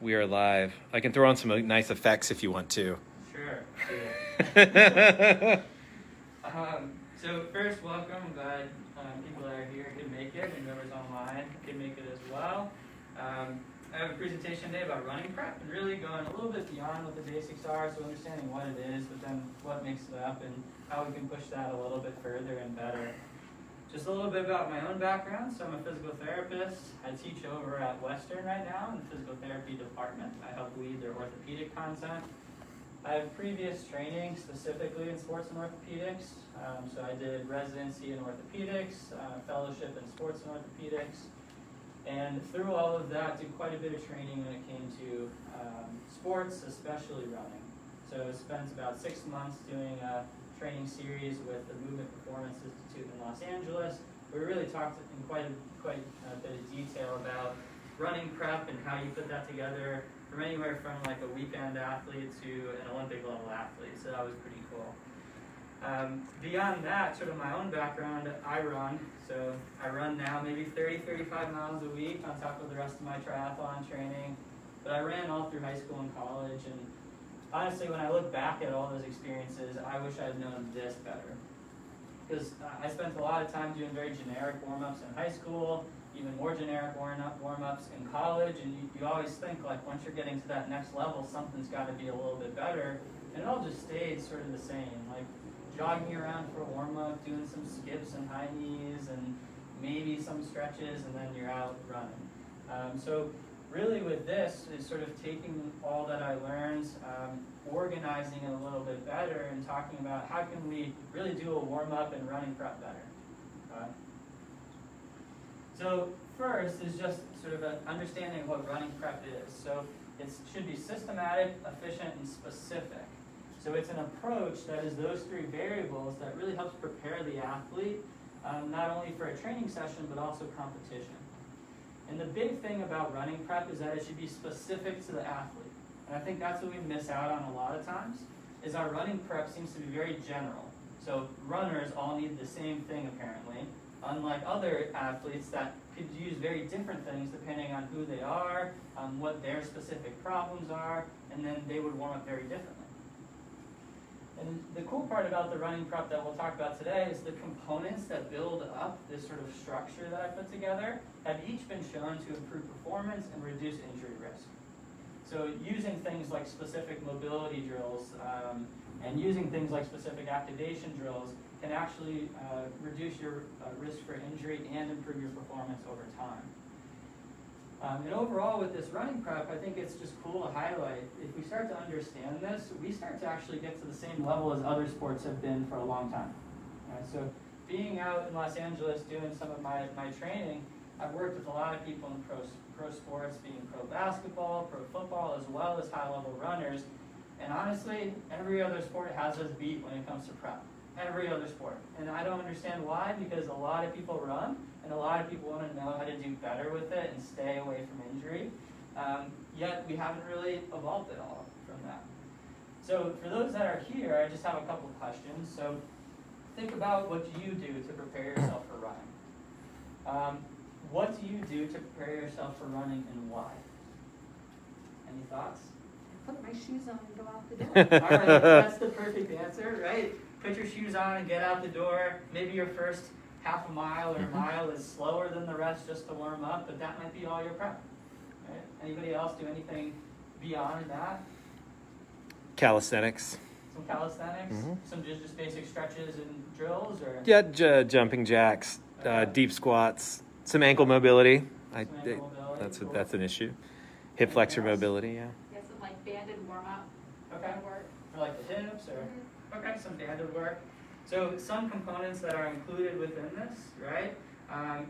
We are live. I can throw on some nice effects if you want to. Sure. So first, welcome. I'm glad people that are here can make it, and whoever's online can make it as well. I have a presentation today about running prep and really going a little bit beyond what the basics are, so understanding what it is, but then what makes it up and how we can push that a little bit further and better. Just a little bit about my own background. So I'm a physical therapist. I teach over at Western right now in the physical therapy department. I help lead their orthopedic content. I have previous training specifically in sports and orthopedics. So I did residency in orthopedics, fellowship in sports and orthopedics. And through all of that, did quite a bit of training when it came to sports, especially running. So I spent about 6 months doing a training series with the Movement Performance Institute in Los Angeles. We really talked in quite a bit of detail about running prep and how you put that together from anywhere from like a weekend athlete to an Olympic level athlete. So that was pretty cool. Beyond that, sort of my own background, I run. So I run now maybe 35 miles a week on top of the rest of my triathlon training. But I ran all through high school and college, and honestly, when I look back at all those experiences, I wish I had known this better. Because I spent a lot of time doing very generic warm-ups in high school, even more generic warm-ups in college, and you always think, like, once you're getting to that next level, something's got to be a little bit better, and it all just stayed sort of the same, like jogging around for a warm-up, doing some skips and high knees, and maybe some stretches, and then you're out running. So really with this is sort of taking all that I learned, organizing it a little bit better, and talking about how can we really do a warm-up and running prep better. So first is just sort of an understanding of what running prep is. So it should be systematic, efficient, and specific. So it's an approach that is those three variables that really helps prepare the athlete, not only for a training session, but also competition. And the big thing about running prep is that it should be specific to the athlete. And I think that's what we miss out on a lot of times, is our running prep seems to be very general. So runners all need the same thing apparently, unlike other athletes that could use very different things depending on who they are, what their specific problems are, and then they would warm up very differently. And the cool part about the running prep that we'll talk about today is the components that build up this sort of structure that I put together have each been shown to improve performance and reduce injury risk. So using things like specific mobility drills and using things like specific activation drills can actually reduce your risk for injury and improve your performance over time. And overall with this running prep, I think it's just cool to highlight, if we start to understand this, we start to actually get to the same level as other sports have been for a long time. So being out in Los Angeles doing some of my training, I've worked with a lot of people in pro sports, being pro basketball, pro football, as well as high-level runners. And honestly, every other sport has us beat when it comes to prep. Every other sport. And I don't understand why, because a lot of people run, and a lot of people want to know how to do better with it and stay away from injury. Yet we haven't really evolved at all from that. So for those that are here, I just have a couple of questions. So think about what you do to prepare yourself for running. What do you do to prepare yourself for running, and why? Any thoughts? Put my shoes on and go out the door. All right, that's the perfect answer, right? Put your shoes on and get out the door. Maybe your first half a mile or a mile is slower than the rest just to warm up, but that might be all your prep. Right? Anybody else do anything beyond that? Calisthenics. Some calisthenics? Some just basic stretches and drills? Or Jumping jacks, deep squats, some ankle mobility. That's an issue. Hip flexor mobility, yeah. Yeah, some like banded warm-up. Okay. Work. For like the hips or okay, some banded work. So some components that are included within this, right?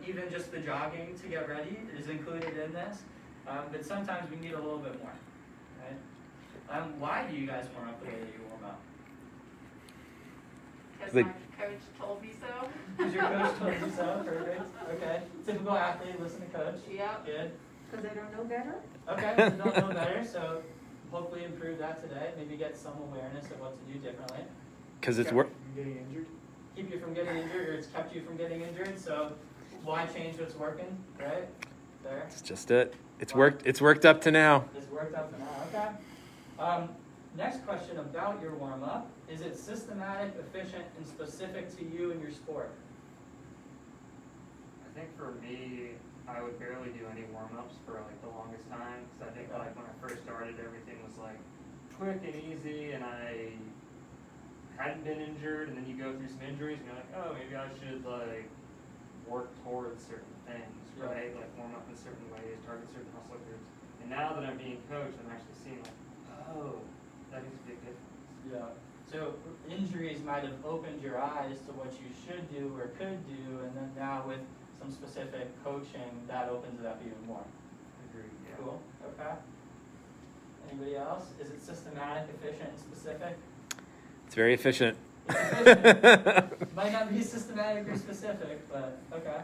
Even just the jogging to get ready is included in this. But sometimes we need a little bit more, right? Why do you guys warm up the way that you warm up? Because my coach told me so. Because your coach told you so, perfect. Okay. Typical athlete, listen to coach. Yep. Good. Because I don't know better. Okay, so don't know better, so hopefully improve that today. Maybe get some awareness of what to do differently. Because it's Getting injured. Keep you from getting injured, or it's kept you from getting injured, so why change what's working, right? There. just it. It's worked up to now. It's worked worked up to now, okay. Next question about your warm-up. Is it systematic, efficient, and specific to you and your sport? I think for me, I would barely do any warm-ups for like the longest time, because I think like when I first started, everything was like quick and easy, and I hadn't been injured, and then you go through some injuries, and you're like, oh, maybe I should like work towards certain things, right? Like warm up in certain ways, target certain muscle groups. And now that I'm being coached, I'm actually seeing like, oh, that makes a big difference. Yeah. So injuries might have opened your eyes to what you should do or could do, and then now with some specific coaching, that opens it up even more. Agreed, yeah. Cool. Okay. Anybody else? Is it systematic, efficient, and specific? It's very efficient. Might not be systematic or specific, but okay.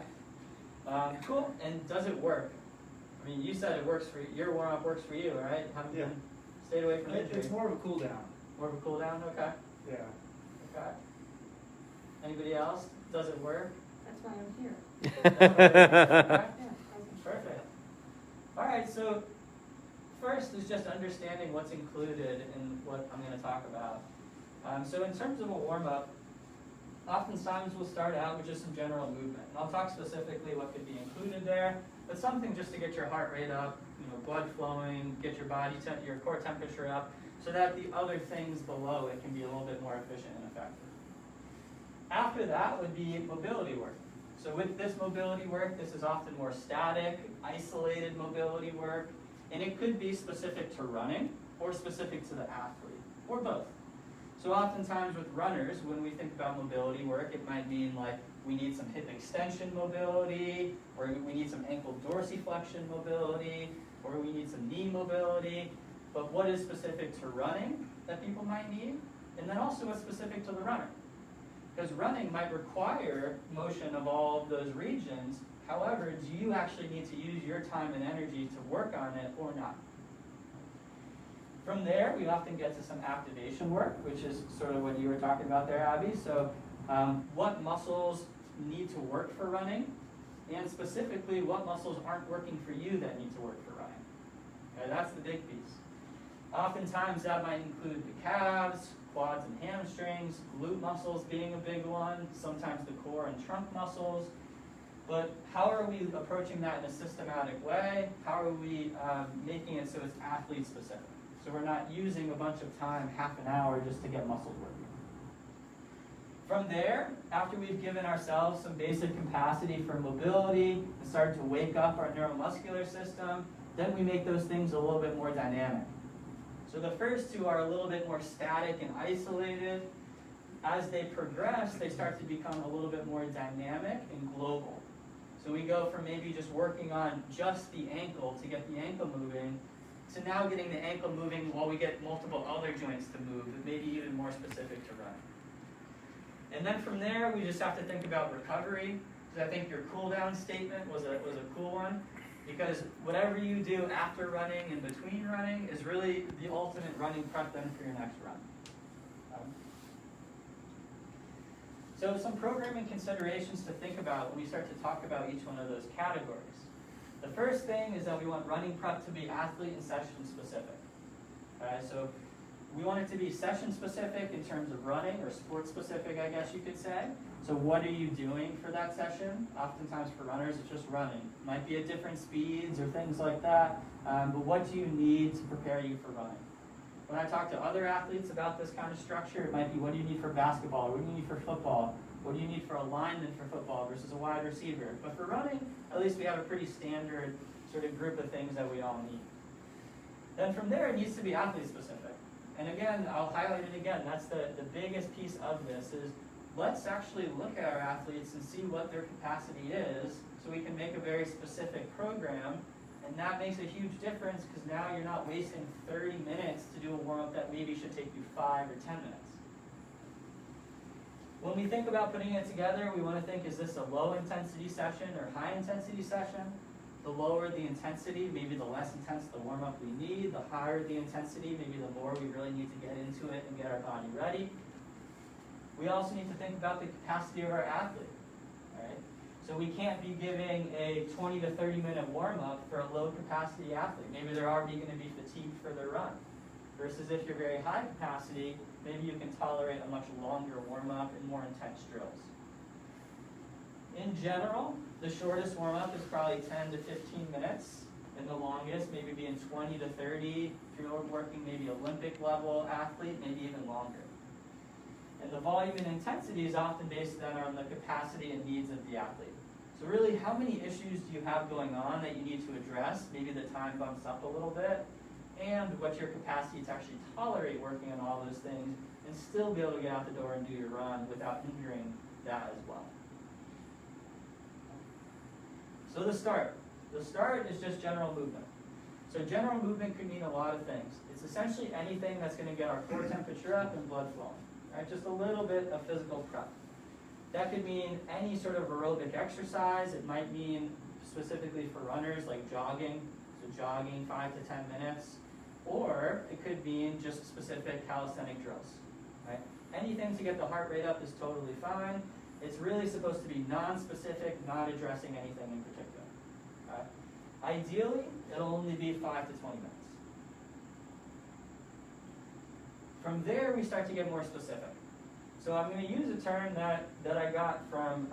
Cool. And does it work? I mean, you said it works for you. Your warm-up works for you, right? Haven't Yeah. stayed away from injury. It's more of a cool down. More of a cool down? Okay. Yeah. Okay. Anybody else? Does it work? That's why I'm here. Okay. Yeah. Perfect. All right, so first is just understanding what's included in what I'm going to talk about. So in terms of a warm-up, oftentimes we'll start out with just some general movement. And I'll talk specifically what could be included there, but something just to get your heart rate up, blood flowing, get your your core temperature up, so that the other things below it can be a little bit more efficient and effective. After that would be mobility work. So with this mobility work, this is often more static, isolated mobility work, and it could be specific to running or specific to the athlete, or both. So oftentimes with runners, when we think about mobility work, it might mean like we need some hip extension mobility, or we need some ankle dorsiflexion mobility, or we need some knee mobility. But what is specific to running that people might need? And then also what's specific to the runner. Because running might require motion of all of those regions. However, do you actually need to use your time and energy to work on it or not? From there, we often get to some activation work, which is sort of what you were talking about there, Abby. So what muscles need to work for running, and specifically what muscles aren't working for you that need to work for running. Okay, that's the big piece. Oftentimes that might include the calves, quads and hamstrings, glute muscles being a big one, sometimes the core and trunk muscles. But how are we approaching that in a systematic way? How are we making it so it's athlete specific? So we're not using a bunch of time, half an hour, just to get muscles working. From there, after we've given ourselves some basic capacity for mobility and started to wake up our neuromuscular system, then we make those things a little bit more dynamic. So the first two are a little bit more static and isolated. As they progress, they start to become a little bit more dynamic and global. So we go from maybe just working on just the ankle to get the ankle moving, to now getting the ankle moving while we get multiple other joints to move, and maybe even more specific to running. And then from there, we just have to think about recovery, because I think your cool down statement was a cool one, because whatever you do after running and between running is really the ultimate running prep then for your next run. So some programming considerations to think about when we start to talk about each one of those categories. The first thing is that we want running prep to be athlete and session specific. Okay, so we want it to be session specific in terms of running, or sport specific, I guess you could say. So what are you doing for that session? Oftentimes for runners, it's just running. It might be at different speeds or things like that, but what do you need to prepare you for running? When I talk to other athletes about this kind of structure, it might be what do you need for basketball, what do you need for football, what do you need for a lineman for football versus a wide receiver. But for running, at least we have a pretty standard sort of group of things that we all need. Then from there, it needs to be athlete specific. And again, I'll highlight it again, that's the biggest piece of this is let's actually look at our athletes and see what their capacity is so we can make a very specific program. And that makes a huge difference because now you're not wasting 30 minutes to do a warm-up that maybe should take you 5 or 10 minutes. When we think about putting it together, we want to think, is this a low intensity session or high intensity session? The lower the intensity, maybe the less intense the warm-up we need. The higher the intensity, maybe the more we really need to get into it and get our body ready. We also need to think about the capacity of our athlete. Right? So we can't be giving a 20 to 30-minute warm-up for a low-capacity athlete. Maybe they're already going to be fatigued for their run. Versus if you're very high capacity, maybe you can tolerate a much longer warm-up and more intense drills. In general, the shortest warm-up is probably 10 to 15 minutes, and the longest maybe being 20 to 30. If you're working maybe Olympic level athlete, maybe even longer. And the volume and intensity is often based then on the capacity and needs of the athlete. So really, how many issues do you have going on that you need to address? Maybe the time bumps up a little bit, and what's your capacity to actually tolerate working on all those things and still be able to get out the door and do your run without injuring that as well. So the start. The start is just general movement. So general movement could mean a lot of things. It's essentially anything that's going to get our core temperature up and blood flowing. Right? Just a little bit of physical prep. That could mean any sort of aerobic exercise. It might mean specifically for runners like jogging, so jogging 5 to 10 minutes. Or it could mean just specific calisthenic drills. Right? Anything to get the heart rate up is totally fine. It's really supposed to be non-specific, not addressing anything in particular. Right? Ideally, it'll only be 5 to 20 minutes. From there, we start to get more specific. So I'm going to use a term that I got from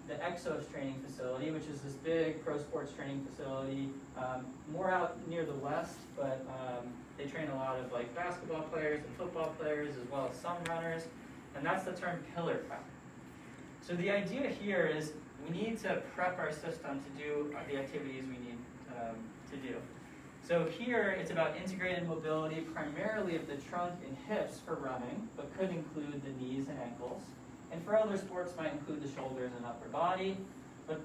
the Exos training facility, which is this big pro sports training facility, more out near the west, but they train a lot of like basketball players and football players, as well as some runners, and that's the term pillar prep. So the idea here is we need to prep our system to do the activities we need to do. So here, it's about integrated mobility, primarily of the trunk and hips for running, but could include the knees and ankles. And for other sports, might include the shoulders and upper body. But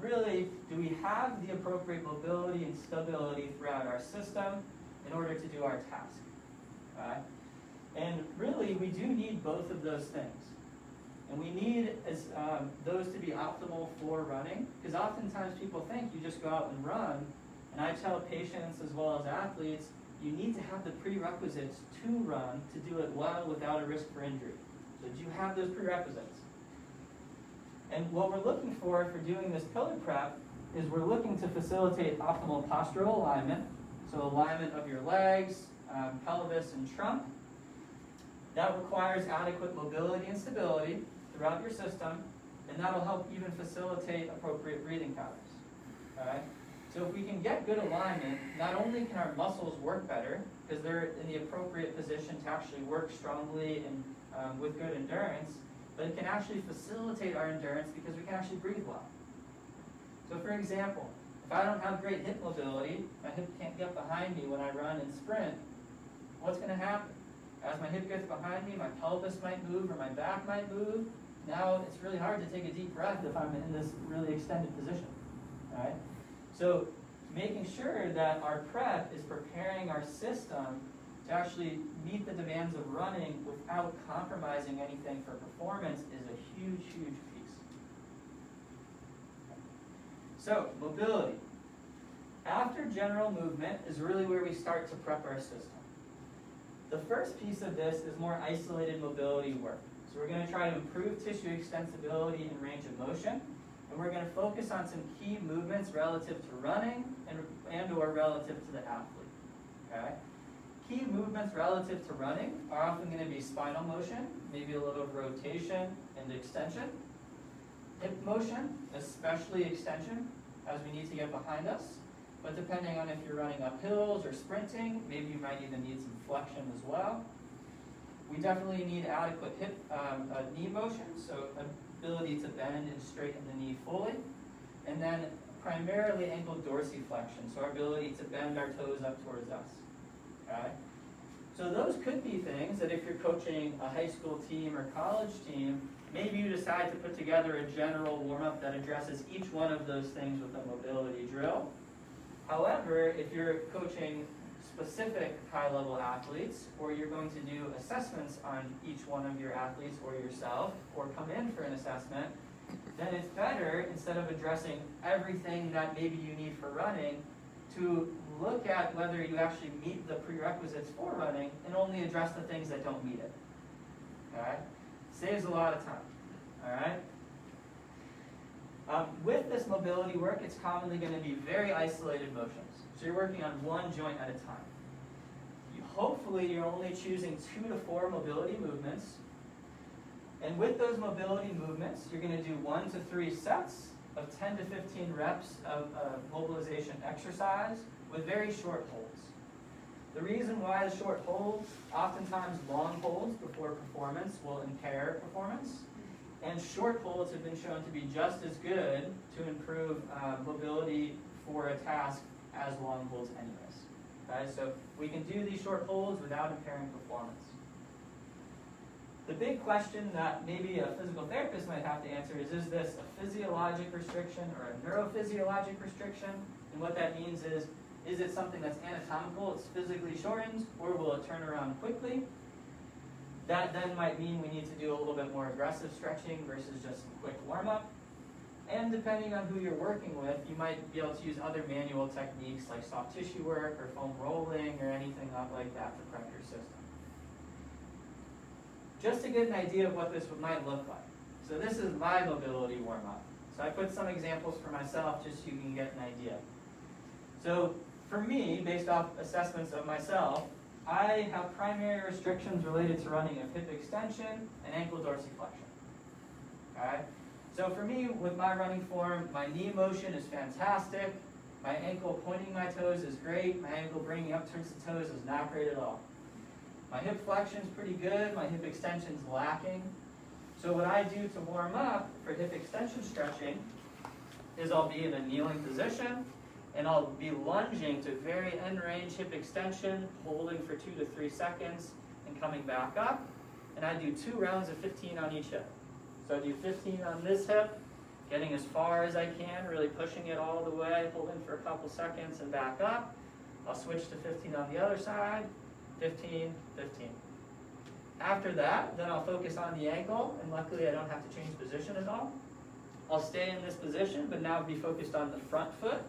really, do we have the appropriate mobility and stability throughout our system in order to do our task? And really, we do need both of those things. And we need those to be optimal for running, because oftentimes people think you just go out and run. And I tell patients as well as athletes, you need to have the prerequisites to run to do it well without a risk for injury. So do you have those prerequisites? And what we're looking for doing this pillar prep is we're looking to facilitate optimal postural alignment. So alignment of your legs, pelvis, and trunk. That requires adequate mobility and stability throughout your system, and that'll help even facilitate appropriate breathing patterns. All right? So if we can get good alignment, not only can our muscles work better, because they're in the appropriate position to actually work strongly and with good endurance, but it can actually facilitate our endurance because we can actually breathe well. So for example, if I don't have great hip mobility, my hip can't get behind me when I run and sprint, what's going to happen? As my hip gets behind me, my pelvis might move or my back might move. Now it's really hard to take a deep breath if I'm in this really extended position. All right? So making sure that our prep is preparing our system to actually meet the demands of running without compromising anything for performance is a huge, huge piece. So, mobility. After general movement is really where we start to prep our system. The first piece of this is more isolated mobility work. So we're going to try to improve tissue extensibility and range of motion. And we're going to focus on some key movements relative to running and or relative to the athlete. Okay? Key movements relative to running are often going to be spinal motion, maybe a little rotation and extension. Hip motion, especially extension, as we need to get behind us. But depending on if you're running up hills or sprinting, maybe you might even need some flexion as well. We definitely need adequate hip knee motion, so ability to bend and straighten the knee fully, and then primarily ankle dorsiflexion, so our ability to bend our toes up towards us. Okay? So those could be things that if you're coaching a high school team or college team, maybe you decide to put together a general warm-up that addresses each one of those things with a mobility drill. However, if you're coaching specific high-level athletes, or you're going to do assessments on each one of your athletes or yourself, or come in for an assessment, then it's better, instead of addressing everything that maybe you need for running, to look at whether you actually meet the prerequisites for running and only address the things that don't meet it. All right? Saves a lot of time. All right? With this mobility work, it's commonly going to be very isolated motions. So you're working on one joint at a time. Hopefully you're only choosing 2 to 4 mobility movements. And with those mobility movements, you're going to do 1 to 3 sets of 10 to 15 reps of mobilization exercise with very short holds. The reason why the short holds, oftentimes long holds before performance will impair performance. And short holds have been shown to be just as good to improve mobility for a task as long holds anyways. Okay, so we can do these short holds without impairing performance. The big question that maybe a physical therapist might have to answer is this a physiologic restriction or a neurophysiologic restriction? And what that means is it something that's anatomical, it's physically shortened, or will it turn around quickly? That then might mean we need to do a little bit more aggressive stretching versus just a quick warm-up. And depending on who you're working with, you might be able to use other manual techniques like soft tissue work or foam rolling or anything like that to prep your system. Just to get an idea of what this might look like. So this is my mobility warm-up. So I put some examples for myself just so you can get an idea. So for me, based off assessments of myself, I have primary restrictions related to running of hip extension and ankle dorsiflexion. Okay? So for me, with my running form, my knee motion is fantastic. My ankle pointing my toes is great. My ankle bringing up towards the toes is not great at all. My hip flexion is pretty good. My hip extension is lacking. So what I do to warm up for hip extension stretching is I'll be in a kneeling position, and I'll be lunging to very end range hip extension, holding for 2 to 3 seconds, and coming back up. And I do 2 rounds of 15 on each hip. So I do 15 on this hip, getting as far as I can, really pushing it all the way, holding for a couple seconds and back up. I'll switch to 15 on the other side, 15, 15. After that, then I'll focus on the ankle, and luckily I don't have to change position at all. I'll stay in this position, but now be focused on the front foot.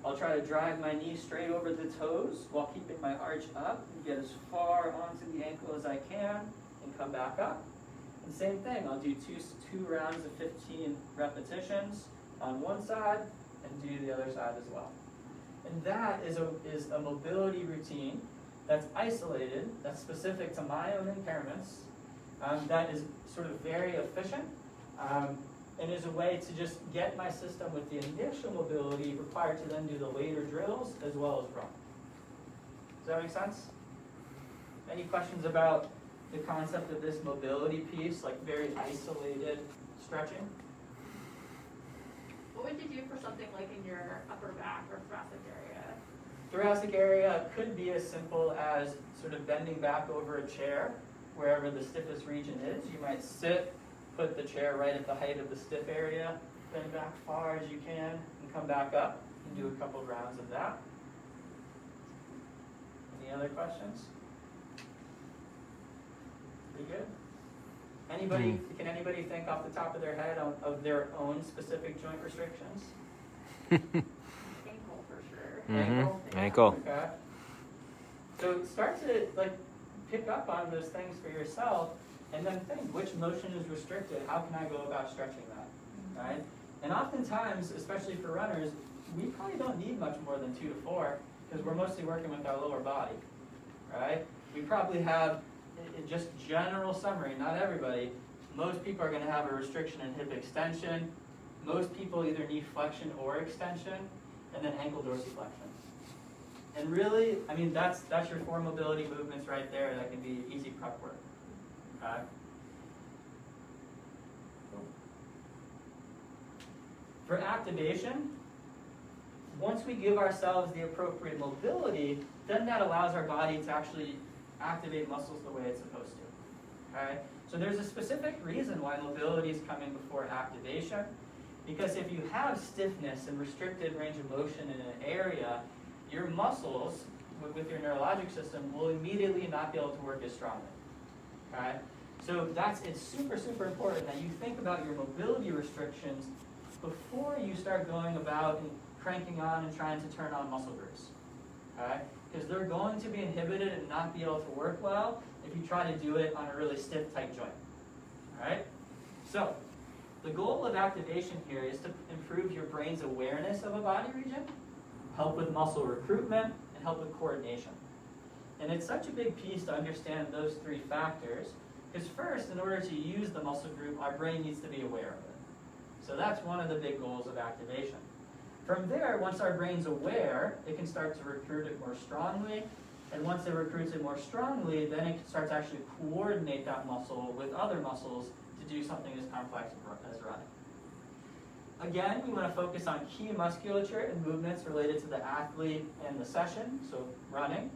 I'll try to drive my knee straight over the toes while keeping my arch up and get as far onto the ankle as I can and come back up. And same thing, I'll do two rounds of 15 repetitions on one side and do the other side as well. And that is a mobility routine that's isolated, that's specific to my own impairments, that is sort of very efficient, and is a way to just get my system with the initial mobility required to then do the later drills as well as run. Does that make sense? Any questions about the concept of this mobility piece, like very isolated stretching? What would you do for something like in your upper back or thoracic area? Thoracic area could be as simple as sort of bending back over a chair, wherever the stiffest region is. You might sit, put the chair right at the height of the stiff area, bend back far as you can, and come back up, and do a couple of rounds of that. Any other questions? Pretty good? Anybody, can anybody think off the top of their head of their own specific joint restrictions? Ankle for sure. Ankle? Ankle. Okay. So start to pick up on those things for yourself, and then think, which motion is restricted? How can I go about stretching that? Right? And oftentimes, especially for runners, we probably don't need much more than 2 to 4, because we're mostly working with our lower body. Right? We probably have, in just general summary, not everybody, most people are going to have a restriction in hip extension. Most people either need flexion or extension, and then ankle dorsiflexion. And really, I mean, that's your 4 mobility movements right there. That can be easy prep work. Okay? Cool. For activation, once we give ourselves the appropriate mobility, then that allows our body to actually activate muscles the way it's supposed to. Okay? So there's a specific reason why mobility is coming before activation. Because if you have stiffness and restricted range of motion in an area, your muscles, with your neurologic system, will immediately not be able to work as strongly. Okay? So it's super, super important that you think about your mobility restrictions before you start going about and cranking on and trying to turn on muscle groups. Okay? Because they're going to be inhibited and not be able to work well if you try to do it on a really stiff, tight joint. All right? So, The goal of activation here is to improve your brain's awareness of a body region, help with muscle recruitment, and help with coordination. And it's such a big piece to understand those three factors, because first, in order to use the muscle group, our brain needs to be aware of it. So that's one of the big goals of activation. From there, once our brain's aware, it can start to recruit it more strongly, and once it recruits it more strongly, then it can start to actually coordinate that muscle with other muscles to do something as complex as running. Again, we want to focus on key musculature and movements related to the athlete and the session, so running.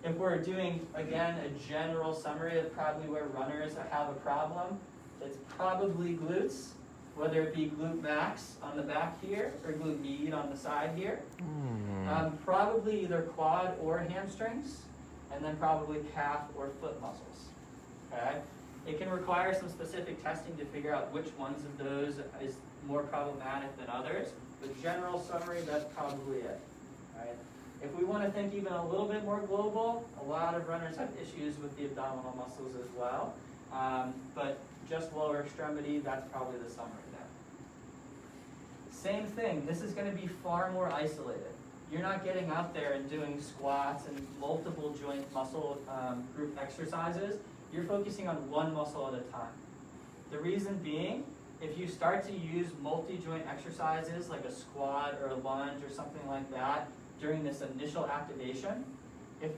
If we're doing, again, a general summary of probably where runners have a problem, it's probably glutes, whether it be glute max on the back here or glute med on the side here. Probably either quad or hamstrings, and then probably calf or foot muscles. Okay? It can require some specific testing to figure out which ones of those is more problematic than others, but general summary, that's probably it. Right? If we want to think even a little bit more global, a lot of runners have issues with the abdominal muscles as well, but just lower extremity, that's probably the summary there. Same thing, this is going to be far more isolated. You're not getting out there and doing squats and multiple joint muscle group exercises. You're focusing on one muscle at a time. The reason being, if you start to use multi-joint exercises like a squat or a lunge or something like that during this initial activation, if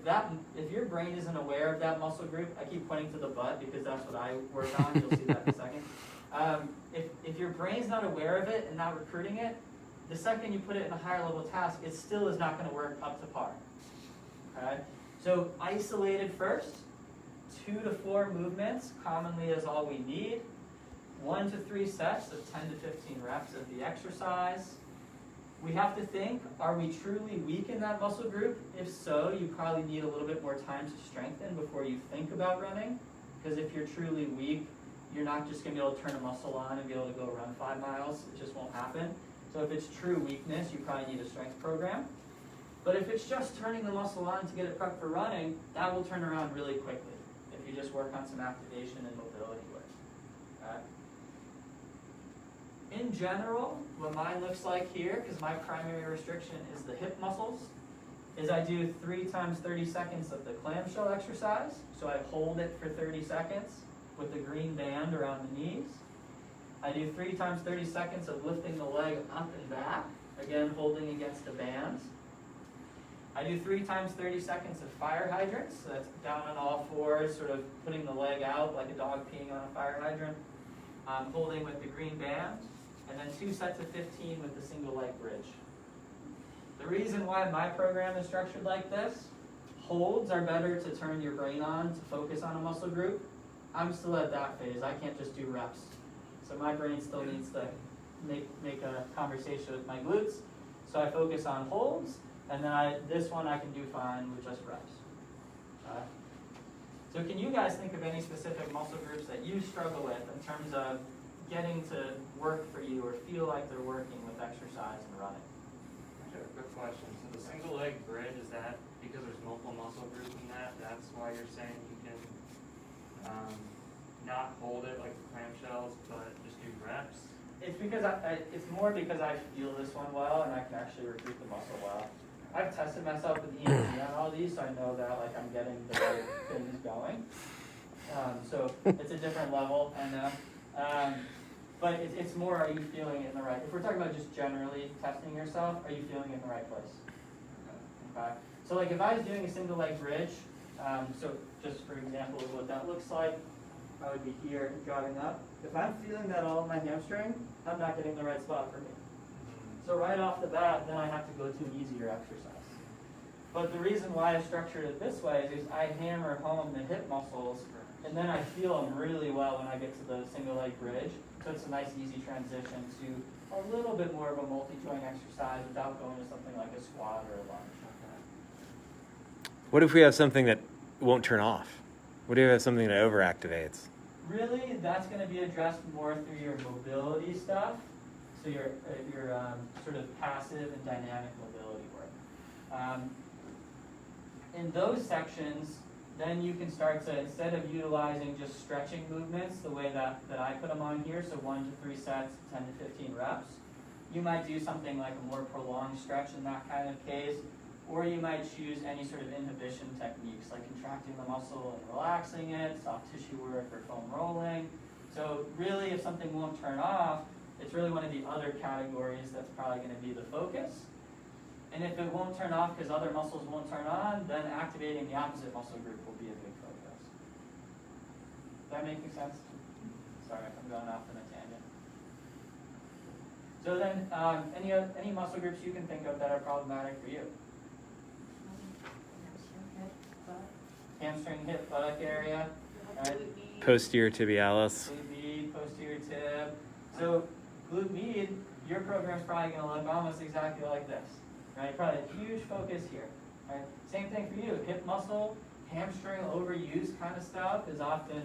your brain isn't aware of that muscle group, I keep pointing to the butt because that's what I work on, you'll see that in a second. If your brain's not aware of it and not recruiting it, the second you put it in a higher level task, it still is not going to work up to par. Okay? So isolated first, 2 to 4 movements commonly is all we need. 1 to 3 sets of 10 to 15 reps of the exercise. We have to think, are we truly weak in that muscle group? If so, you probably need a little bit more time to strengthen before you think about running. Because if you're truly weak, you're not just going to be able to turn a muscle on and be able to go run 5 miles. It just won't happen. So if it's true weakness, you probably need a strength program. But if it's just turning the muscle on to get it prepped for running, that will turn around really quickly if you just work on some activation and mobility with. Okay? In general, what mine looks like here, because my primary restriction is the hip muscles, is I do 3 times 30 seconds of the clamshell exercise. So I hold it for 30 seconds with the green band around the knees. I do 3 times 30 seconds of lifting the leg up and back, again holding against the bands. I do 3 times 30 seconds of fire hydrants, so that's down on all fours, sort of putting the leg out like a dog peeing on a fire hydrant, holding with the green band, and then 2 sets of 15 with the single leg bridge. The reason why my program is structured like this, holds are better to turn your brain on to focus on a muscle group. I'm still at that phase, I can't just do reps. So my brain still needs to make a conversation with my glutes. So I focus on holds, and then this one I can do fine with just reps. So can you guys think of any specific muscle groups that you struggle with in terms of getting to work for you or feel like they're working with exercise and running? I have a quick question. So the single leg bridge, is that because there's multiple muscle groups in that? That's why you're saying you can not hold it like the clamshells, but just do reps? It's because it's more because I feel this one well and I can actually recruit the muscle well. I've tested myself with EMG on all these, so I know that like I'm getting the right things going. So it's a different level, I know. But it's more, are you feeling it in the right? If we're talking about just generally testing yourself, are you feeling it in the right place? Okay. So like if I was doing a single leg bridge, so just for example of what that looks like, I would be here driving up. If I'm feeling that all in my hamstring, I'm not getting the right spot for me. So right off the bat, then I have to go to an easier exercise. But the reason why I structured it this way is I hammer home the hip muscles, and then I feel them really well when I get to the single leg bridge. So it's a nice easy transition to a little bit more of a multi-joint exercise without going to something like a squat or a lunge. What if we have something that won't turn off? What if we have something that overactivates? Really, that's going to be addressed more through your mobility stuff. So your sort of passive and dynamic mobility work. In those sections, then you can start to, instead of utilizing just stretching movements the way that I put them on here, so 1 to 3 sets, 10 to 15 reps, you might do something like a more prolonged stretch in that kind of case, or you might choose any sort of inhibition techniques, like contracting the muscle and relaxing it, soft tissue work, or foam rolling. So really, if something won't turn off, it's really one of the other categories that's probably going to be the focus. And if it won't turn off because other muscles won't turn on, then activating the opposite muscle group will be a big focus. Does that make sense? Sorry if I'm going off on a tangent. So then, any muscle groups you can think of that are problematic for you? Hamstring, hip, buttock area. Right? Posterior tibialis. Glute med, posterior tib. So glute med, your program's probably going to look almost exactly like this. Right? Probably a huge focus here. Right? Same thing for you. Hip muscle, hamstring overuse kind of stuff is often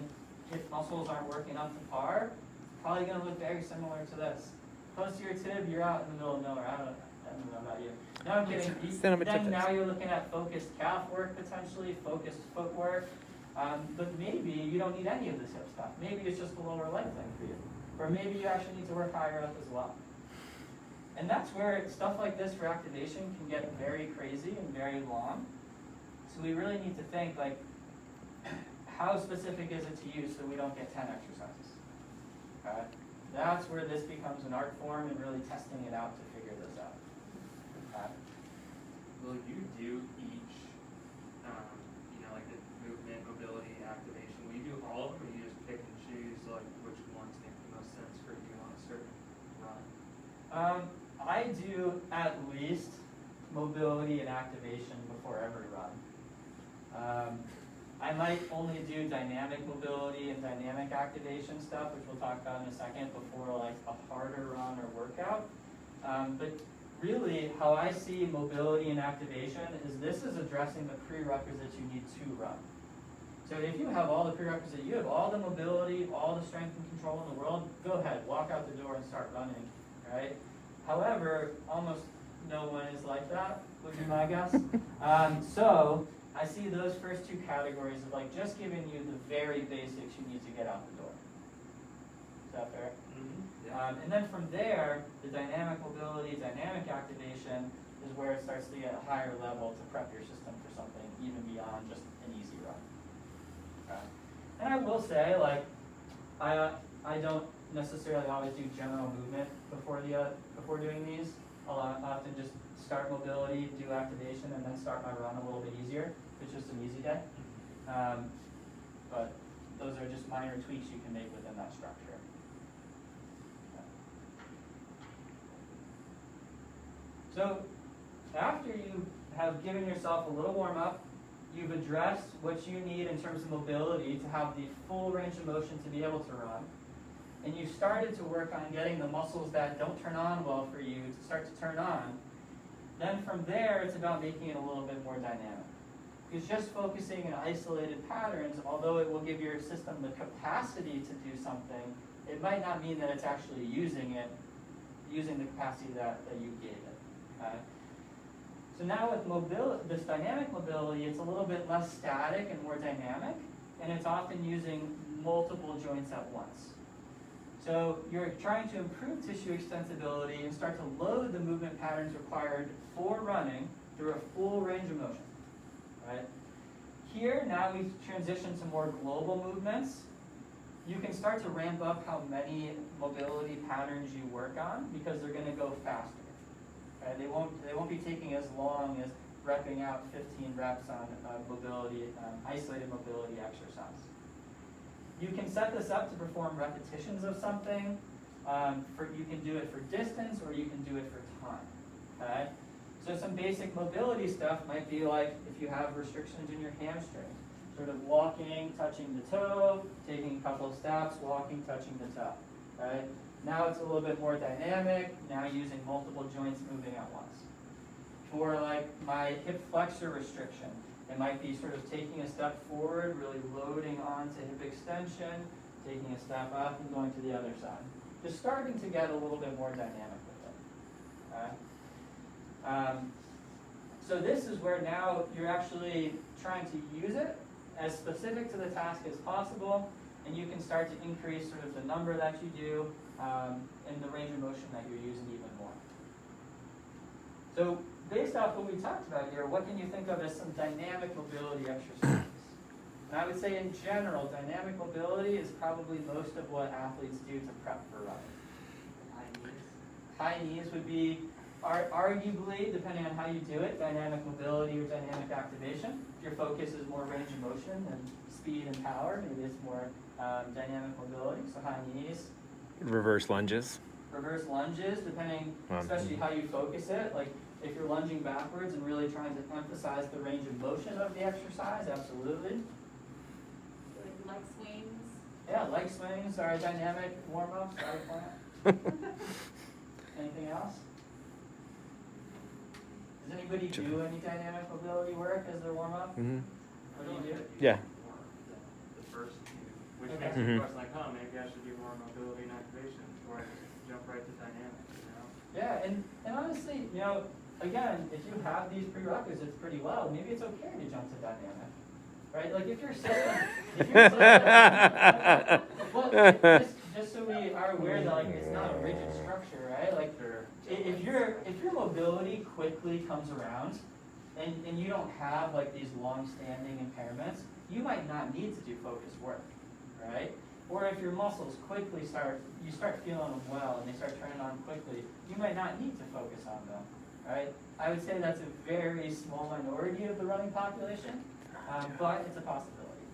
hip muscles aren't working up to par. It's probably going to look very similar to this. Posterior tib, you're out in the middle of nowhere. I don't know about you. No, I'm kidding. Then now you're looking at focused calf work potentially, focused footwork. But maybe you don't need any of this hip stuff. Maybe it's just a lower leg length for you. Or maybe you actually need to work higher up as well. And that's where stuff like this for activation can get very crazy and very long. So we really need to think, like, how specific is it to you so we don't get 10 exercises? Okay? That's where this becomes an art form and really testing it out to figure this out. Okay? Will you do each, like the movement, mobility, activation? Will you do all of them, or you just pick and choose like which ones make the most sense for you on a certain run? I do at least mobility and activation before every run. I might only do dynamic mobility and dynamic activation stuff, which we'll talk about in a second, before like a harder run or workout. But really, how I see mobility and activation is this is addressing the prerequisites you need to run. So if you have all the prerequisites, you have all the mobility, all the strength and control in the world, go ahead, walk out the door and start running, right? However, almost no one is like that, would be my guess. So I see those first two categories of like just giving you the very basics you need to get out the door. Is that fair? Mm-hmm. And then from there, the dynamic mobility, dynamic activation is where it starts to get a higher level to prep your system for something even beyond just an easy run. Okay. And I will say, like, I don't necessarily always do general movement before doing these. I'll often just start mobility, do activation, and then start my run a little bit easier if it's just an easy day. But those are just minor tweaks you can make within that structure. So after you have given yourself a little warm up, you've addressed what you need in terms of mobility to have the full range of motion to be able to run, and you've started to work on getting the muscles that don't turn on well for you to start to turn on, then from there it's about making it a little bit more dynamic. Because just focusing in isolated patterns, although it will give your system the capacity to do something, it might not mean that it's actually using the capacity that you gave it. Okay? So now with this dynamic mobility, it's a little bit less static and more dynamic, and it's often using multiple joints at once. So you're trying to improve tissue extensibility and start to load the movement patterns required for running through a full range of motion. Right? Here, now we've transitioned to more global movements. You can start to ramp up how many mobility patterns you work on because they're going to go faster. Okay? They won't be taking as long as repping out 15 reps on isolated mobility exercise. You can set this up to perform repetitions of something. You can do it for distance or you can do it for time. Okay? So some basic mobility stuff might be like if you have restrictions in your hamstring, sort of walking, touching the toe, taking a couple of steps, walking, touching the toe. Right? Now it's a little bit more dynamic, now using multiple joints moving at once. For like my hip flexor restriction, it might be sort of taking a step forward, really loading onto hip extension, taking a step up and going to the other side. Just starting to get a little bit more dynamic with it. Okay? So this is where now you're actually trying to use it as specific to the task as possible, and you can start to increase sort of the number that you do and the range of motion that you're using even more. So based off what we talked about here, what can you think of as some dynamic mobility exercises? And I would say in general, dynamic mobility is probably most of what athletes do to prep for running. High knees would be arguably, depending on how you do it, dynamic mobility or dynamic activation. If your focus is more range of motion than speed and power, maybe it's more dynamic mobility, so high knees. Reverse lunges. Reverse lunges, depending, especially how you focus it. Like if you're lunging backwards and really trying to emphasize the range of motion of the exercise, absolutely. Like leg swings. Yeah, leg swings are a dynamic warm-up, sorry, plant. Anything else? Does anybody do any dynamic mobility work as their warm-up? Mm-hmm. What do you do? Yeah. The first two, which Okay. makes me Mhm. question like, oh, maybe I should do more mobility and activation, or I just jump right to dynamic, you know? Yeah, and honestly, you know, again, if you have these prerequisites pretty well, maybe it's okay to jump to dynamic, right? Like if you're sitting, well, just so we are aware that like it's not a rigid structure, right? Like if your mobility quickly comes around, and you don't have like these long-standing impairments, you might not need to do focused work, right? Or if your muscles quickly start feeling them well and they start turning on quickly, you might not need to focus on them, right? I would say that's a very small minority of the running population, but it's a possibility.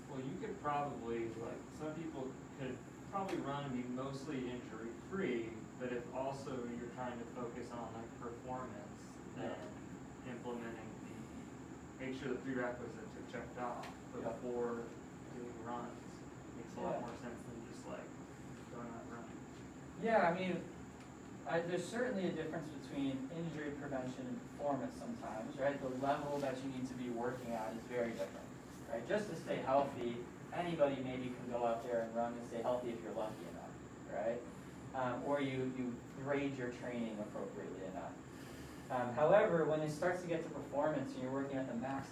Well, you could probably, like, some people could probably run and be mostly injury-free, but if also you're trying to focus on, like, performance, then implementing make sure the prerequisites are checked off before doing runs makes a lot more sense than just, like, going out running. Yeah, I mean, there's certainly a difference between injury prevention and performance sometimes, right? The level that you need to be working at is very different, right? Just to stay healthy, anybody maybe can go out there and run and stay healthy if you're lucky enough, right? Or you grade your training appropriately enough. However, when it starts to get to performance and you're working at the max,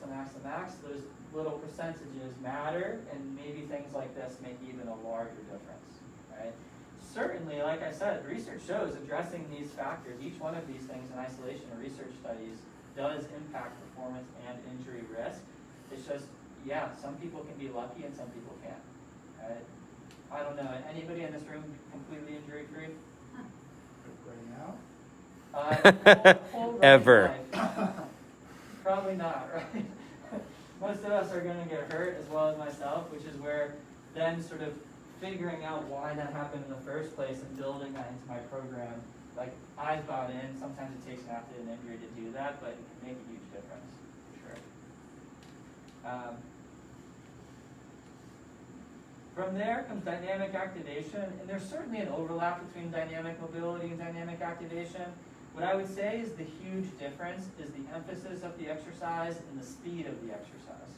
those little percentages matter, and maybe things like this make even a larger difference, right? Certainly, like I said, research shows addressing these factors, each one of these things in isolation in research studies does impact performance and injury risk. It's just, yeah, some people can be lucky and some people can't, right? I don't know, anybody in this room completely injury-free? Right now? Whole Ever. life. Probably not, right? Most of us are going to get hurt, as well as myself, which is where then sort of figuring out why that happened in the first place and building that into my program. Like, I've bought in, sometimes it takes an athlete and injury to do that, but it can make a huge difference, for sure. From there comes dynamic activation, and there's certainly an overlap between dynamic mobility and dynamic activation. What I would say is the huge difference is the emphasis of the exercise and the speed of the exercise.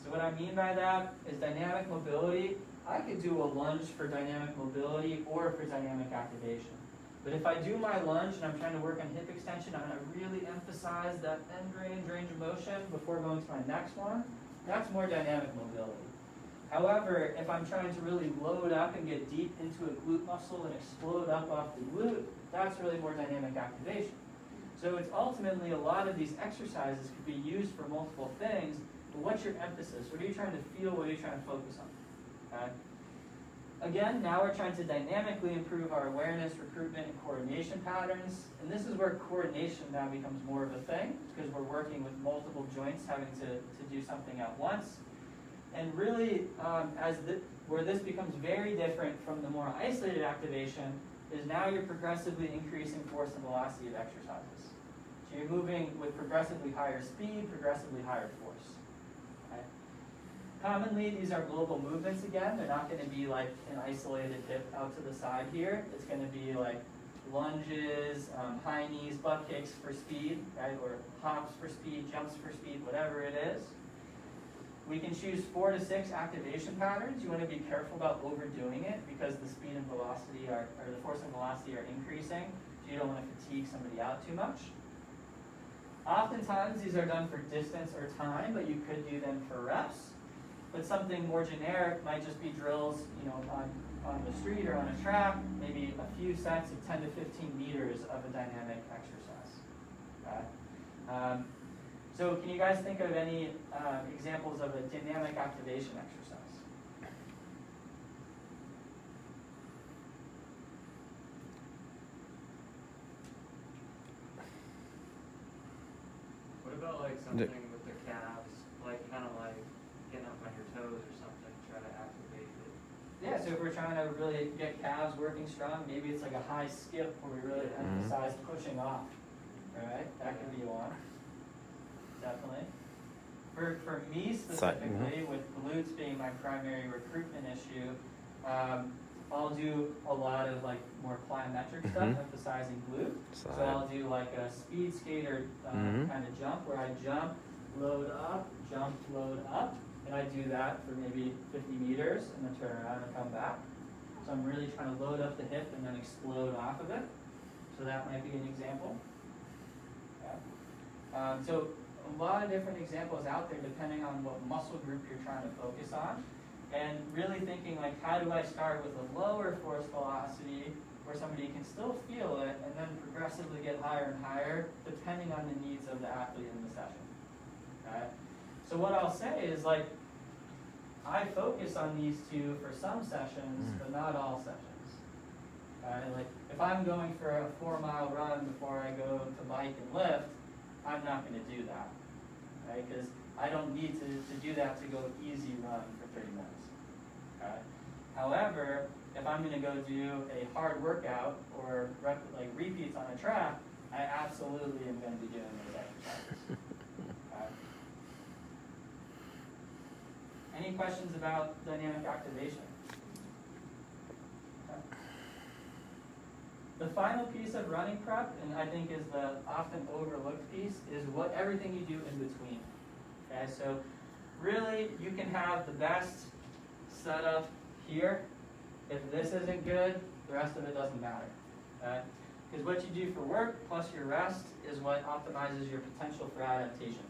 So what I mean by that is dynamic mobility, I could do a lunge for dynamic mobility or for dynamic activation. But if I do my lunge and I'm trying to work on hip extension, I'm going to really emphasize that end range of motion before going to my next one. That's more dynamic mobility. However, if I'm trying to really load up and get deep into a glute muscle and explode up off the glute, that's really more dynamic activation. So it's ultimately a lot of these exercises could be used for multiple things, but what's your emphasis? What are you trying to feel? What are you trying to focus on? Okay? Again, now we're trying to dynamically improve our awareness, recruitment, and coordination patterns. And this is where coordination now becomes more of a thing, because we're working with multiple joints having to do something at once. And really, where this becomes very different from the more isolated activation is now you're progressively increasing force and velocity of exercises. So you're moving with progressively higher speed, progressively higher force. Okay? Commonly, these are global movements again. They're not going to be like an isolated hip out to the side here. It's going to be like lunges, high knees, butt kicks for speed, right? Or hops for speed, jumps for speed, whatever it is. We can choose 4 to 6 activation patterns. You want to be careful about overdoing it because the speed and velocity or the force and velocity are increasing. So you don't want to fatigue somebody out too much. Oftentimes these are done for distance or time, but you could do them for reps. But something more generic might just be drills, on the street or on a track, maybe a few sets of 10 to 15 meters of a dynamic exercise. Okay? So can you guys think of any examples of a dynamic activation exercise? What about like something with the calves, like kind of like getting up on your toes or something, try to activate it? Yeah, so if we're trying to really get calves working strong, maybe it's like a high skip where we really emphasize pushing off. Right? That could be one. Definitely. For me specifically, with glutes being my primary recruitment issue, I'll do a lot of like more plyometric stuff, emphasizing glute. So I'll do like a speed skater kind of jump where I jump, load up, and I do that for maybe 50 meters and then turn around and come back. So I'm really trying to load up the hip and then explode off of it. So that might be an example. Yeah. So a lot of different examples out there depending on what muscle group you're trying to focus on. And really thinking like, how do I start with a lower force velocity where somebody can still feel it and then progressively get higher and higher depending on the needs of the athlete in the session. Okay? So what I'll say is like, I focus on these two for some sessions, but not all sessions. Like if I'm going for a 4-mile run before I go to bike and lift, I'm not going to do that, right? Because I don't need to do that to go easy run for 30 minutes. Okay? However, if I'm going to go do a hard workout or like repeats on a track, I absolutely am going to be doing those exercises. Okay? Any questions about dynamic activation? Okay. The final piece of running prep, and I think is the often overlooked piece, is what everything you do in between. Okay, so really you can have the best setup here. If this isn't good, the rest of it doesn't matter. Okay? Because what you do for work plus your rest is what optimizes your potential for adaptation.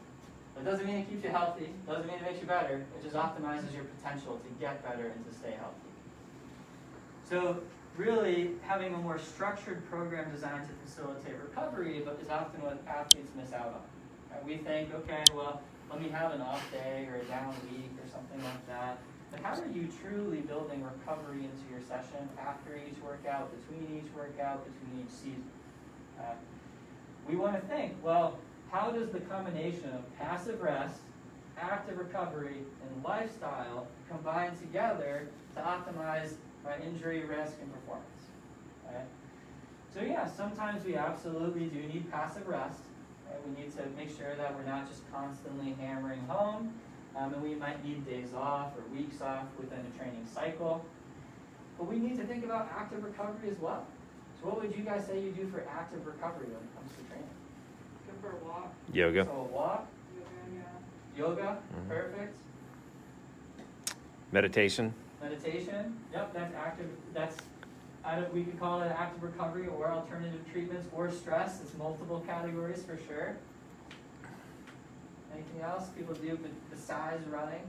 It doesn't mean it keeps you healthy, doesn't mean it makes you better, it just optimizes your potential to get better and to stay healthy. So really having a more structured program designed to facilitate recovery but is often what athletes miss out on. Right? We think, okay, well, let me have an off day or a down week or something like that. But how are you truly building recovery into your session after each workout, between each workout, between each season? We want to think, well, how does the combination of passive rest, active recovery, and lifestyle combine together to optimize my injury risk and performance? Right? So yeah, sometimes we absolutely do need passive rest. Right? We need to make sure that we're not just constantly hammering home, and we might need days off or weeks off within a training cycle. But we need to think about active recovery as well. So what would you guys say you do for active recovery when it comes to training? Go for a walk. Yoga. So a walk, yoga, perfect. Meditation. Meditation, yep, that's active. We could call it active recovery or alternative treatments or stress. It's multiple categories for sure. Anything else people do besides running?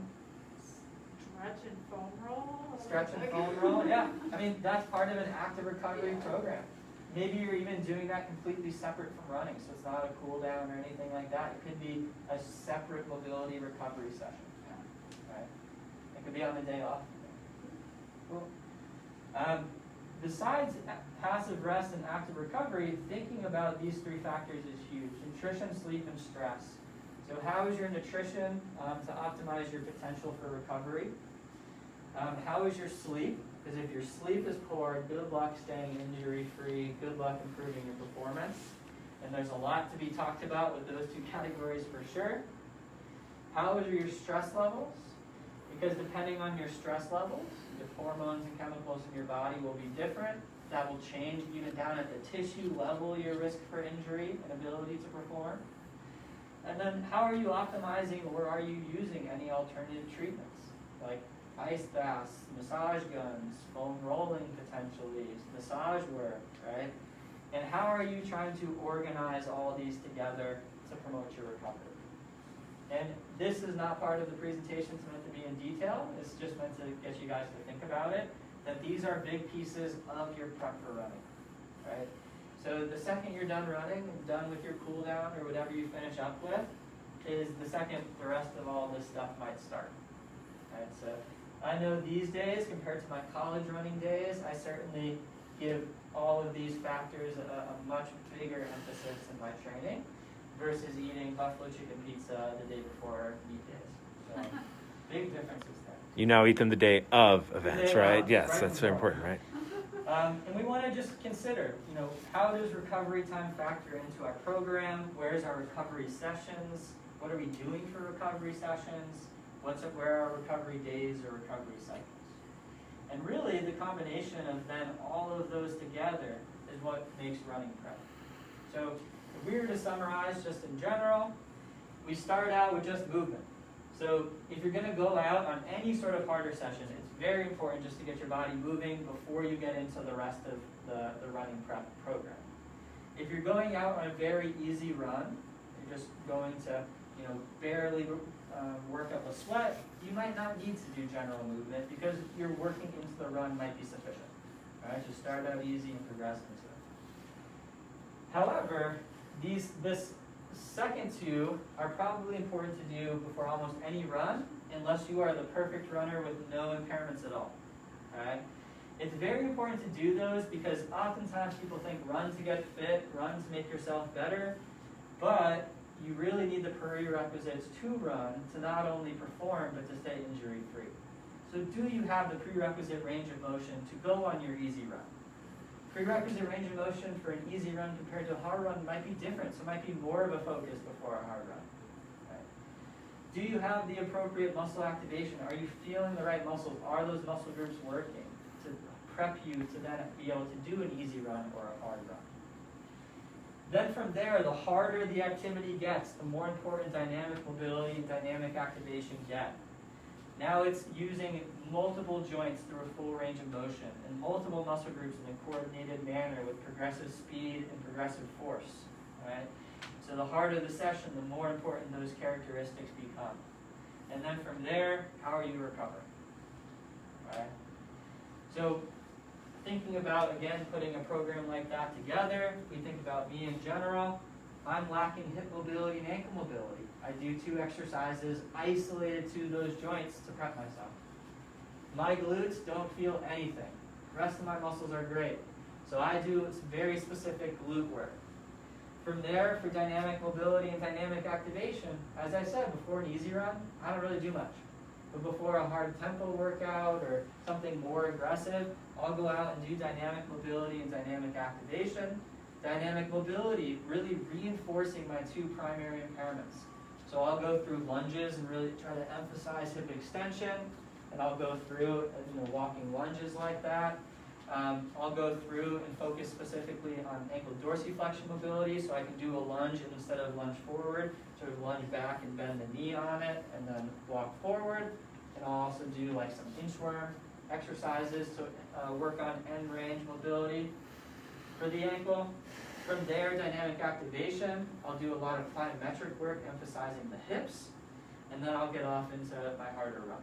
Stretch and foam roll. Stretch and foam roll, yeah. I mean, that's part of an active recovery program. Maybe you're even doing that completely separate from running, so it's not a cool down or anything like that. It could be a separate mobility recovery session. Right? It could be on the day off. Cool. Besides passive rest and active recovery, thinking about these three factors is huge. Nutrition, sleep, and stress. So how is your nutrition to optimize your potential for recovery? How is your sleep? Because if your sleep is poor, good luck staying injury-free, good luck improving your performance. And there's a lot to be talked about with those two categories for sure. How are your stress levels? Because depending on your stress levels, the hormones and chemicals in your body will be different. That will change even down at the tissue level your risk for injury and ability to perform. And then how are you optimizing or are you using any alternative treatments? Like ice baths, massage guns, foam rolling potentially, massage work, right? And how are you trying to organize all these together to promote your recovery. And this is not part of the presentation. It's meant to be in detail. It's just meant to get you guys to think about it, that these are big pieces of your prep for running, right? So the second you're done running, and done with your cool down or whatever you finish up with, is the second the rest of all this stuff might start. Right? So I know these days, compared to my college running days, I certainly give all of these factors a much bigger emphasis in my training versus eating buffalo chicken pizza the day before meet days. So big differences there. You now eat them the day of events, Day right? of, Yes, right that's very before. important, right? And we want to just consider, how does recovery time factor into our program? Where's our recovery sessions? What are we doing for recovery sessions? Where are recovery days or recovery cycles? And really, the combination of then all of those together is what makes running prep. So if we were to summarize just in general, we start out with just movement. So if you're going to go out on any sort of harder session, it's very important just to get your body moving before you get into the rest of the running prep program. If you're going out on a very easy run, you're just going to barely work up a sweat, you might not need to do general movement because your working into the run might be sufficient. All right, just start out easy and progress into it. However, this second two are probably important to do before almost any run, unless you are the perfect runner with no impairments at all. All right? It's very important to do those because oftentimes people think run to get fit, run to make yourself better, but you really need the prerequisites to run to not only perform, but to stay injury-free. So do you have the prerequisite range of motion to go on your easy run? Prerequisite range of motion for an easy run compared to a hard run might be different, so it might be more of a focus before a hard run. Right? Do you have the appropriate muscle activation? Are you feeling the right muscles? Are those muscle groups working to prep you to then be able to do an easy run or a hard run? Then from there, the harder the activity gets, the more important dynamic mobility and dynamic activation get. Now it's using multiple joints through a full range of motion and multiple muscle groups in a coordinated manner with progressive speed and progressive force. Right? So the harder the session, the more important those characteristics become. And then from there, how are you recovering? Right? So thinking about, again, putting a program like that together, we think about me in general. I'm lacking hip mobility and ankle mobility. I do 2 exercises isolated to those joints to prep myself. My glutes don't feel anything. The rest of my muscles are great. So I do very specific glute work. From there, for dynamic mobility and dynamic activation, as I said, before an easy run, I don't really do much. But before a hard tempo workout or something more aggressive, I'll go out and do dynamic mobility and dynamic activation. Dynamic mobility, really reinforcing my 2 primary impairments. So I'll go through lunges and really try to emphasize hip extension, and I'll go through walking lunges like that. I'll go through and focus specifically on ankle dorsiflexion mobility, so I can do a lunge and instead of lunge forward, sort of lunge back and bend the knee on it, and then walk forward. And I'll also do like some inchworm exercises to work on end range mobility for the ankle. From there, dynamic activation, I'll do a lot of plyometric work emphasizing the hips, and then I'll get off into my harder run.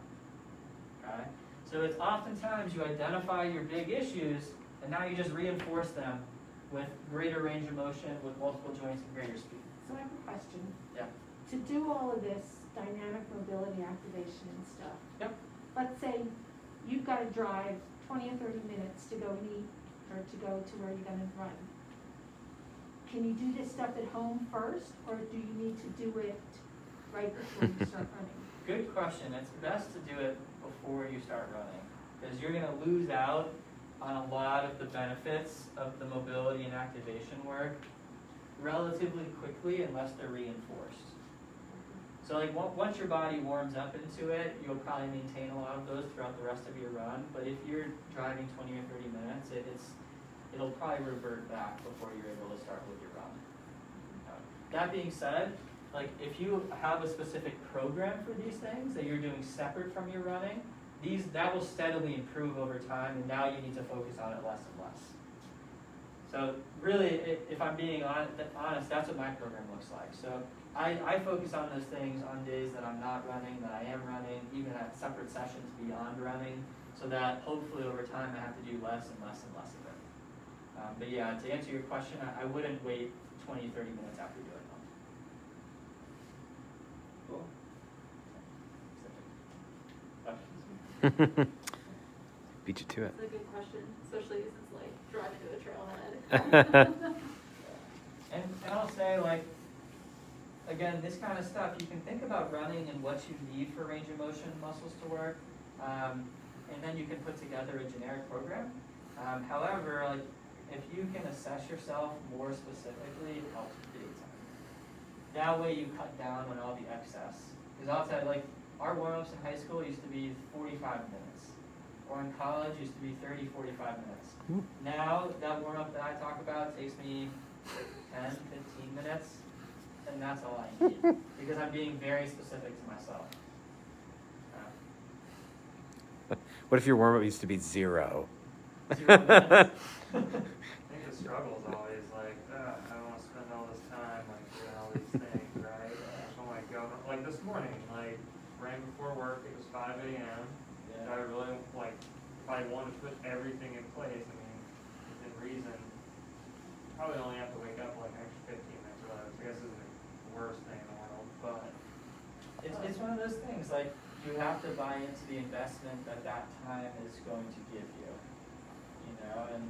Okay? So it's oftentimes you identify your big issues, and now you just reinforce them with greater range of motion, with multiple joints and greater speed. So I have a question. Yeah. To do all of this dynamic mobility activation and stuff. Yep. Let's say you've got to drive 20 or 30 minutes to go meet or to go to where you're going to run. Can you do this stuff at home first, or do you need to do it right before you start running? Good question. It's best to do it before you start running, because you're going to lose out on a lot of the benefits of the mobility and activation work relatively quickly unless they're reinforced. So like once your body warms up into it, you'll probably maintain a lot of those throughout the rest of your run. But if you're driving 20 or 30 minutes, it'll probably revert back before you're able to start with your run. That being said, like if you have a specific program for these things that you're doing separate from your running, that will steadily improve over time, and now you need to focus on it less and less. So really, if I'm being honest, that's what my program looks like. So I focus on those things on days that I'm not running, that I am running, even at separate sessions beyond running, so that hopefully over time I have to do less and less and less of it. But yeah, to answer your question, I wouldn't wait 20, 30 minutes after doing one. Cool. Questions? Beat you to it. That's a good question, especially since like driving to a trailhead. And I'll say, like, again, this kind of stuff, you can think about running and what you need for range of motion muscles to work, and then you can put together a generic program. However, like, if you can assess yourself more specifically, it helps big time. That way you cut down on all the excess. Because I'll tell you, like, our warm-ups in high school used to be 45 minutes. Or in college used to be 30, 45 minutes. Now, that warm-up that I talk about takes me 10, 15 minutes, and that's all I need. Because I'm being very specific to myself. What if your warm-up used to be 0? 0 minutes. I think the struggle is always like, I don't want to spend all this time like doing all these things, right? I just want to like go, like this morning, like ran before work, it was 5 a.m. Yeah. I really, like, if I wanted to put everything in place, I mean, within reason, probably only have to wake up like an extra 15 minutes earlier, which I guess isn't the worst thing in the world, but It's one of those things, like, you have to buy into the investment that that time is going to give you, you know, and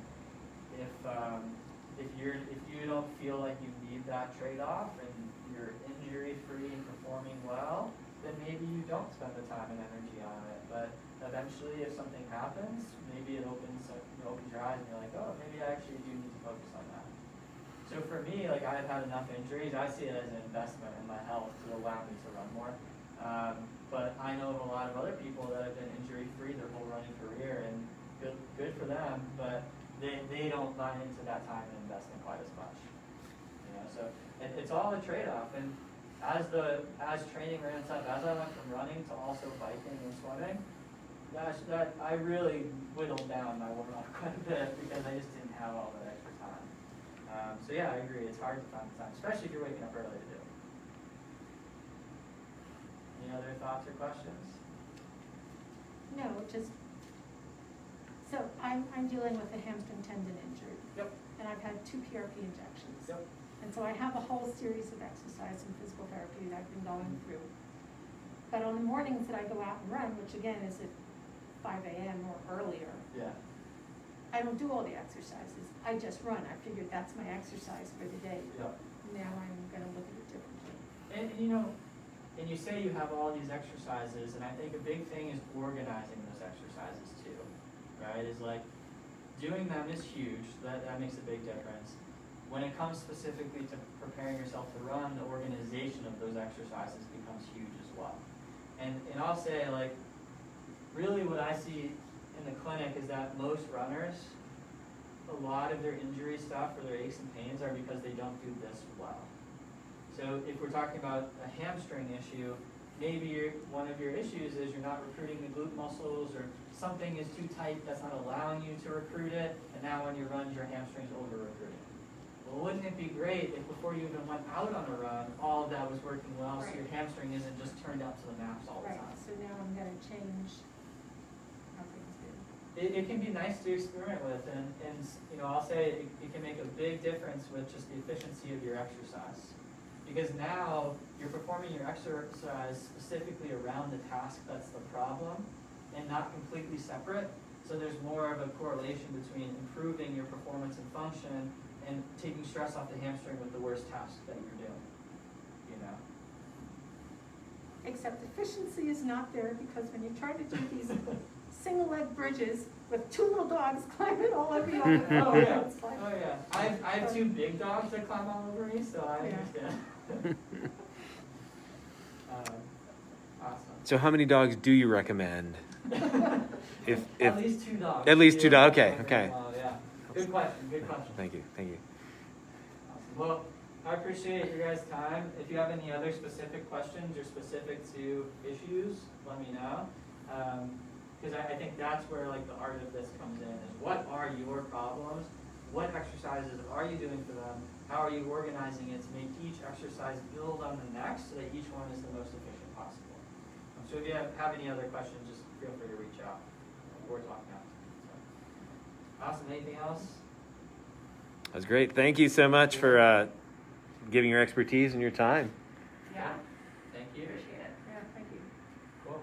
if you don't feel like you need that trade-off and you're injury-free and performing well, then maybe you don't spend the time and energy on it, but eventually if something happens, maybe it opens your eyes and you're like, oh, maybe I actually do need to focus on that. So for me, like, I've had enough injuries, I see it as an investment in my health to allow me to run more. But I know of a lot of other people that have been injury-free their whole running career, and good for them, but they don't buy into that time and investment quite as much. You know, so it's all a trade-off, and as training ramps up, as I went from running to also biking and swimming, gosh, that I really whittled down my warm-up quite a bit because I just didn't have all that extra time. So yeah, I agree. It's hard to find the time, especially if you're waking up early to do it. Any other thoughts or questions? No, just, so I'm dealing with a hamstring tendon injury. Yep. And I've had 2 PRP injections. Yep. And so I have a whole series of exercise and physical therapy that I've been going through. But on the mornings that I go out and run, which again is at 5 a.m. or earlier, Yeah. I don't do all the exercises. I just run. I figured that's my exercise for the day. Yep. Now I'm gonna look at it differently. And you know, and you say you have all these exercises, and I think a big thing is organizing those exercises too, right? Is like, doing them is huge, that makes a big difference. When it comes specifically to preparing yourself to run, the organization of those exercises becomes huge as well. And I'll say, like, really what I see in the clinic is that most runners, a lot of their injury stuff or their aches and pains are because they don't do this well. So if we're talking about a hamstring issue, maybe one of your issues is you're not recruiting the glute muscles, or something is too tight that's not allowing you to recruit it, and now when you run, your hamstring's over-recruiting. Well, wouldn't it be great if before you even went out on a run, all of that was working well, so your hamstring isn't just turned out to the max all the Right, time? so now I'm gonna change how things do. It can be nice to experiment with, and you know, I'll say it can make a big difference with just the efficiency of your exercise. Because now you're performing your exercise specifically around the task that's the problem and not completely separate. So there's more of a correlation between improving your performance and function and taking stress off the hamstring with the worst task that you're doing, you know? Except efficiency is not there, because when you try to do these single leg bridges with 2 little dogs climbing all over you, Oh yeah, it's like, oh yeah. I have 2 big dogs that climb all over me, so I Yeah. understand. Awesome. So how many dogs do you recommend? If At least 2 dogs. At least 2 Yeah, dogs, okay, okay, okay. well, yeah. Good question, good question. Thank you. Awesome. Well, I appreciate your guys' time. If you have any other specific questions or specific to issues, let me know. Because I think that's where like the art of this comes in, is what are your problems? What exercises are you doing for them? how are you organizing it to make each exercise build on the next so that each one is the most efficient possible. So if you have any other questions, just feel free to reach out or talk now. So, awesome. Anything else? That was great. Thank you so much for giving your expertise and your time. Yeah, Thank you. Appreciate it. yeah, thank you. Cool.